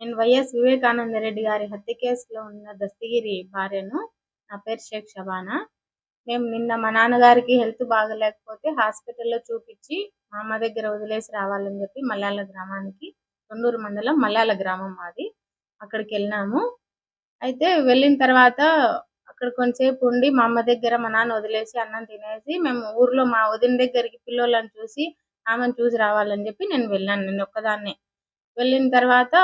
నేను వైఎస్ వివేకానంద రెడ్డి గారి హత్య కేసులో ఉన్న దస్తగిరి భార్యను. నా పేరు షేక్ షబానా. మేము నిన్న మా నాన్నగారికి హెల్త్ బాగలేకపోతే హాస్పిటల్లో చూపించి మా అమ్మ దగ్గర వదిలేసి రావాలని చెప్పి మల్యాల గ్రామానికి, తొండూరు మండలం మల్యాల గ్రామం మాది, అక్కడికి వెళ్ళినాము. అయితే వెళ్ళిన తర్వాత అక్కడ కొంతసేపు ఉండి మా అమ్మ దగ్గర మా నాన్న వదిలేసి అన్నం తినేసి మేము ఊర్లో మా వదిన దగ్గరికి పిల్లోళ్ళని చూసి ఆమెను చూసి రావాలని చెప్పి నేను వెళ్ళాను. నేను ఒక్కదాన్నే వెళ్ళిన తర్వాత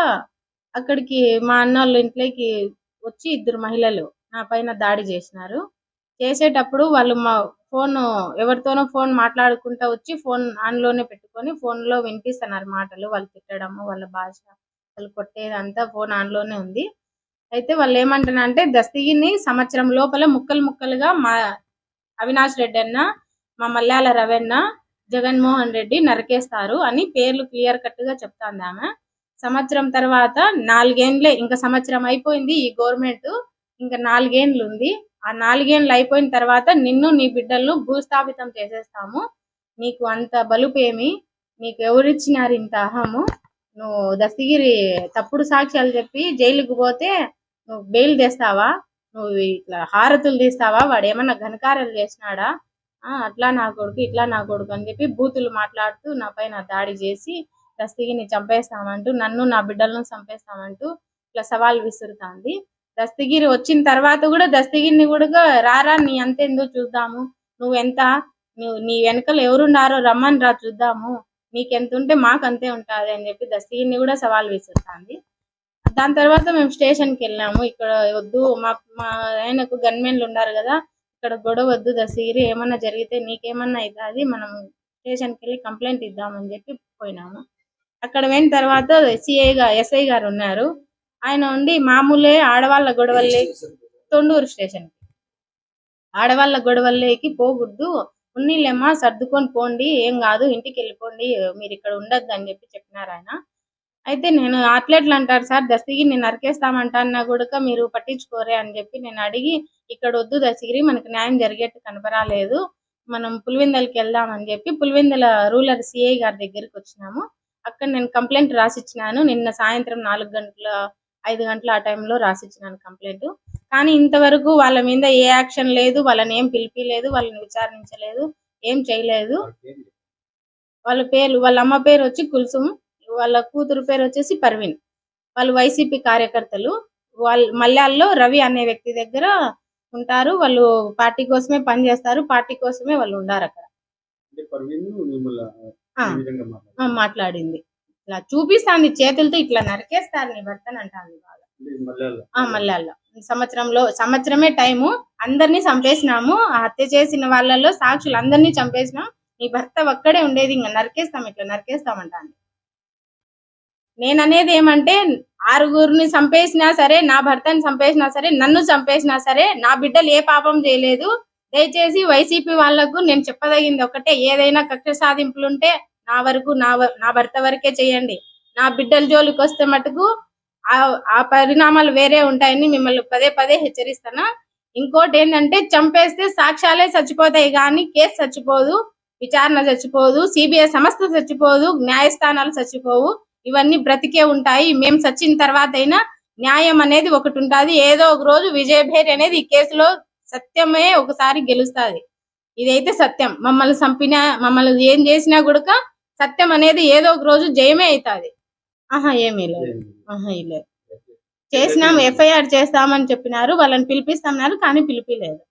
అక్కడికి మా అన్నోళ్ళ ఇంట్లోకి వచ్చి ఇద్దరు మహిళలు నా పైన దాడి చేసినారు. చేసేటప్పుడు వాళ్ళు మా ఎవరితోనో ఫోన్ మాట్లాడుకుంటా వచ్చి ఫోన్ ఆన్లోనే పెట్టుకొని ఫోన్లో వినిపిస్తున్నారు మాటలు, వాళ్ళు తిట్టడము, వాళ్ళ భాష, వాళ్ళు కొట్టేదంతా ఫోన్ ఆన్లోనే ఉంది. అయితే వాళ్ళు ఏమంటున్నారంటే దస్తగిరిని సంవత్సరం లోపల ముక్కలు ముక్కలుగా మా అవినాష్ రెడ్డి అన్న, మా మల్యాల రవెన్న, జగన్మోహన్ రెడ్డి నరికేస్తారు అని పేర్లు క్లియర్ కట్ గా చెప్తాంది ఆమె. సంవత్సరం తర్వాత 4 ఏండ్లే, ఇంకా సంవత్సరం అయిపోయింది ఈ గవర్నమెంట్, ఇంకా 4 ఏండ్లు ఉంది. ఆ 4 ఏండ్లు అయిపోయిన తర్వాత నిన్ను నీ బిడ్డలను భూస్థాపితం చేసేస్తాము. నీకు అంత బలుపేమి, నీకు ఎవరిచ్చినారు ఇంత అహము? నువ్వు దస్తగిరి తప్పుడు సాక్ష్యాలు చెప్పి జైలుకు పోతే నువ్వు బెయిల్ తెస్తావా? నువ్వు ఇట్లా హారతులు తీస్తావా? వాడు ఏమన్నా ఘనకార్యాలు చేసినాడా? అట్లా నా కొడుకు, ఇట్లా నా కొడుకు అని చెప్పి బూతులు మాట్లాడుతూ నా పైన దాడి చేసి దస్తగిరిని చంపేస్తామంటూ, నన్ను నా బిడ్డలను చంపేస్తామంటూ ఇట్లా సవాల్ విసురుతాంది. దస్తగిరి వచ్చిన తర్వాత కూడా దస్తగిరిని కూడా రారా నీ అంతేందో చూద్దాము, నువ్వెంత, నీ వెనకలు ఎవరున్నారో రమ్మని రా చూద్దాము, నీకెంత ఉంటే మాకు అంతే ఉంటుంది అని చెప్పి దస్తగిరిని కూడా సవాల్ విసురుతాంది. దాని తర్వాత మేము స్టేషన్కి వెళ్ళాము. ఇక్కడ వద్దు, మా ఆయనకు గన్మెన్లు ఉన్నారు కదా, ఇక్కడ గొడవ వద్దు దస్తగిరి, ఏమన్నా జరిగితే నీకేమన్నా అవుతుంది, మనం స్టేషన్కి వెళ్ళి కంప్లైంట్ ఇద్దామని చెప్పి పోయినాము. అక్కడ పోయిన తర్వాత ఎస్ఐ గారు ఉన్నారు. ఆయన ఉండి మామూలే ఆడవాళ్ళ గొడవల్లే, తొండూరు స్టేషన్కి ఆడవాళ్ళ గొడవల్లోకి పోకూడదు, ఉన్నీళ్ళేమ్మా సర్దుకొని పోండి, ఏం కాదు ఇంటికి వెళ్ళిపోండి, మీరు ఇక్కడ ఉండద్దు అని చెప్పి చెప్పినారు ఆయన. అయితే నేను అట్లెట్లు అంటారు సార్, దస్తగిరి నేను నరికేస్తామంటా కూడా మీరు పట్టించుకోరే అని చెప్పి నేను అడిగి, ఇక్కడ వద్దు దస్తగిరి, మనకు న్యాయం జరిగేట్టు కనపరాలేదు, మనం పులివెందలకి వెళ్దామని చెప్పి పులివెందల రూరల్ సిఐ గారి దగ్గరికి వచ్చినాము. అక్కడ నేను కంప్లైంట్ రాసిచ్చినాను. నిన్న సాయంత్రం 5 గంటల ఆ టైంలో రాసిచ్చినాను కంప్లైంట్. కానీ ఇంతవరకు వాళ్ళ మీద ఏ యాక్షన్ లేదు, వాళ్ళని ఏం పిలిపిలేదు, వాళ్ళని విచారించలేదు, ఏం చేయలేదు. వాళ్ళ అమ్మ పేరు వచ్చి కుల్సుమ్, వాళ్ళ కూతురు పేరు వచ్చేసి పర్వీన్. వాళ్ళు వైసీపీ కార్యకర్తలు. వాళ్ళు మల్యాల్లో రవి అనే వ్యక్తి దగ్గర ఉంటారు. వాళ్ళు పార్టీ కోసమే పనిచేస్తారు, పార్టీ కోసమే వాళ్ళు ఉండారు అక్కడ. మాట్లాడింది ఇట్లా చూపిస్తాంది చేతులతో, ఇట్లా నరికేస్తారు నీ భర్తను అంటాంది బాగా. మల్యాల్లో సంవత్సరమే టైము, అందరినీ చంపేసినాము, హత్య చేసిన వాళ్ళలో సాక్షులు అందరినీ చంపేసినాం, నీ భర్త ఒక్కడే ఉండేది, ఇంకా నరికేస్తాం, ఇట్లా నరికేస్తామంటాను. నేననేది ఏమంటే 6గురిని చంపేసినా సరే, నా భర్తని చంపేసినా సరే, నన్ను చంపేసినా సరే, నా బిడ్డలు ఏ పాపం చేయలేదు. దయచేసి వైసీపీ వాళ్లకు నేను చెప్పదగింది ఒకటే, ఏదైనా కక్ష సాధింపులుంటే నా వరకు, నా భర్త వరకే చేయండి. నా బిడ్డల జోలికి వస్తే మటుకు ఆ పరిణామాలు వేరే ఉంటాయని మిమ్మల్ని పదే హెచ్చరిస్తాను. ఇంకోటి ఏంటంటే, చంపేస్తే సాక్ష్యాలే చచ్చిపోతాయి కానీ కేసు చచ్చిపోదు, విచారణ చచ్చిపోదు, సిబిఐ సంస్థ చచ్చిపోదు, న్యాయస్థానాలు చచ్చిపోవు, ఇవన్నీ బ్రతికే ఉంటాయి. మేము చచ్చిన తర్వాత అయినా న్యాయం అనేది ఒకటి ఉంటుంది. ఏదో ఒక రోజు విజయభేరి అనేది ఈ కేసులో సత్యమే ఒకసారి గెలుస్తుంది. ఇదైతే సత్యం. మమ్మల్ని చంపినా, మమ్మల్ని ఏం చేసినా కూడా సత్యం అనేది ఏదో ఒక రోజు జయమే అవుతుంది. ఏమీ లేదు. చేసినాం, ఎఫ్ఐఆర్ చేస్తామని చెప్పినారు, వాళ్ళని పిలిపిస్తున్నారు కానీ పిలిపిలేదు.